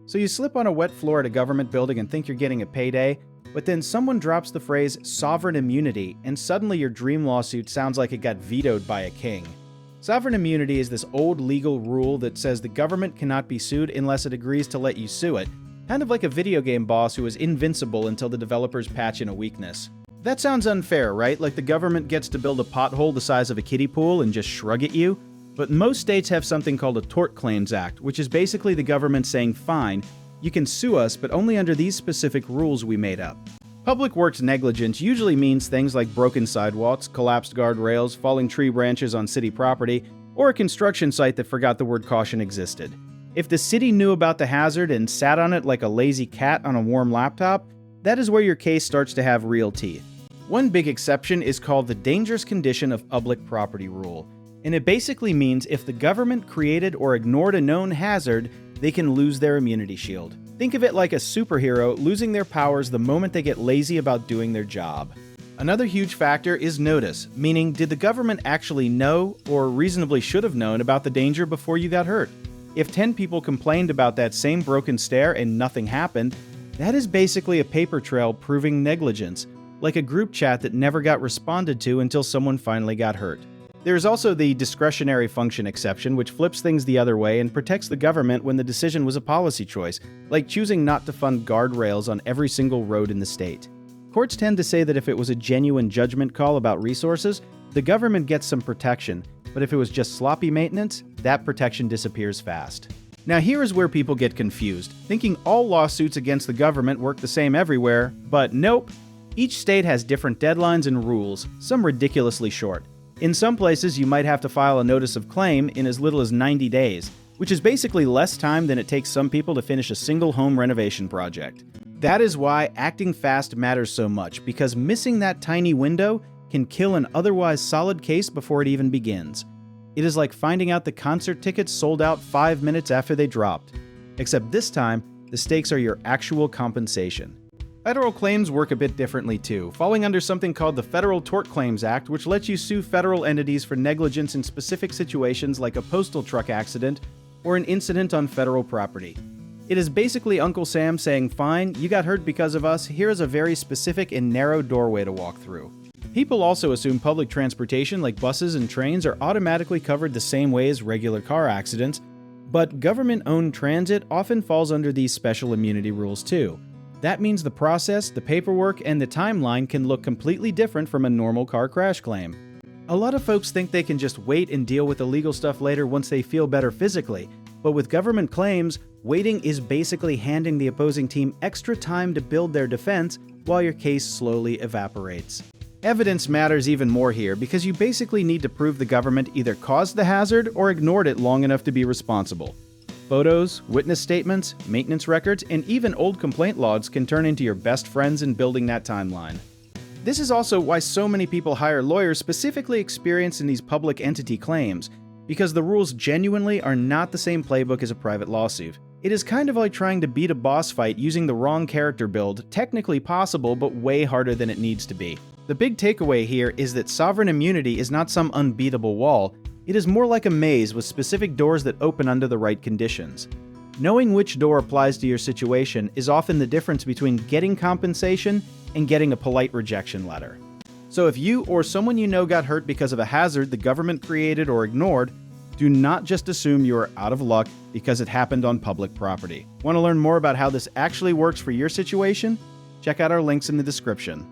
So you slip on a wet floor at a government building and think you're getting a payday, but then someone drops the phrase sovereign immunity, and suddenly your dream lawsuit sounds like it got vetoed by a king. Sovereign immunity is this old legal rule that says the government cannot be sued unless it agrees to let you sue it, kind of like a video game boss who is invincible until the developers patch in a weakness. That sounds unfair, right? Like the government gets to build a pothole the size of a kiddie pool and just shrug at you? But most states have something called a Tort Claims Act, which is basically the government saying, fine, you can sue us, but only under these specific rules we made up. Public works negligence usually means things like broken sidewalks, collapsed guardrails, falling tree branches on city property, or a construction site that forgot the word caution existed. If the city knew about the hazard and sat on it like a lazy cat on a warm laptop, that is where your case starts to have real teeth. One big exception is called the dangerous condition of public property rule, and it basically means if the government created or ignored a known hazard, they can lose their immunity shield. Think of it like a superhero losing their powers the moment they get lazy about doing their job. Another huge factor is notice, meaning did the government actually know or reasonably should have known about the danger before you got hurt? If 10 people complained about that same broken stair and nothing happened, that is basically a paper trail proving negligence, like a group chat that never got responded to until someone finally got hurt. There is also the discretionary function exception, which flips things the other way and protects the government when the decision was a policy choice, like choosing not to fund guardrails on every single road in the state. Courts tend to say that if it was a genuine judgment call about resources, the government gets some protection, but if it was just sloppy maintenance, that protection disappears fast. Now here is where people get confused, thinking all lawsuits against the government work the same everywhere, but nope. Each state has different deadlines and rules, some ridiculously short. In some places, you might have to file a notice of claim in as little as 90 days, which is basically less time than it takes some people to finish a single home renovation project. That is why acting fast matters so much, because missing that tiny window can kill an otherwise solid case before it even begins. It is like finding out the concert tickets sold out 5 minutes after they dropped. Except this time, the stakes are your actual compensation. Federal claims work a bit differently too, falling under something called the Federal Tort Claims Act, which lets you sue federal entities for negligence in specific situations like a postal truck accident or an incident on federal property. It is basically Uncle Sam saying, fine, you got hurt because of us, here is a very specific and narrow doorway to walk through. People also assume public transportation like buses and trains are automatically covered the same way as regular car accidents, but government-owned transit often falls under these special immunity rules too. That means the process, the paperwork, and the timeline can look completely different from a normal car crash claim. A lot of folks think they can just wait and deal with the legal stuff later once they feel better physically, but with government claims, waiting is basically handing the opposing team extra time to build their defense while your case slowly evaporates. Evidence matters even more here because you basically need to prove the government either caused the hazard or ignored it long enough to be responsible. Photos, witness statements, maintenance records, and even old complaint logs can turn into your best friends in building that timeline. This is also why so many people hire lawyers specifically experienced in these public entity claims, because the rules genuinely are not the same playbook as a private lawsuit. It is kind of like trying to beat a boss fight using the wrong character build, technically possible but way harder than it needs to be. The big takeaway here is that sovereign immunity is not some unbeatable wall. It is more like a maze with specific doors that open under the right conditions. Knowing which door applies to your situation is often the difference between getting compensation and getting a polite rejection letter. So if you or someone you know got hurt because of a hazard the government created or ignored, do not just assume you are out of luck because it happened on public property. Want to learn more about how this actually works for your situation? Check out our links in the description.